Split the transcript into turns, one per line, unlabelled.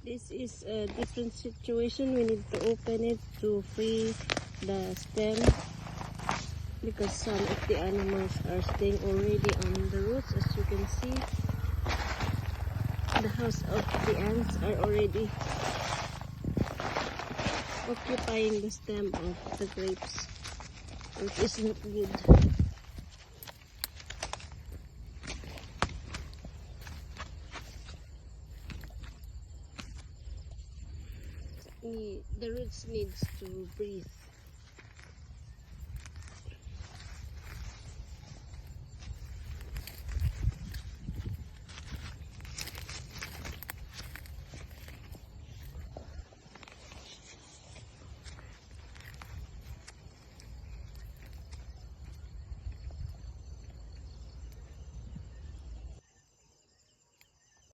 This is a different situation. We need to open it to free the stem because some of the animals are staying already on the roots. As you can see, the house of the ants are already occupying the stem of the grapes, which is not good. The roots needs to breathe.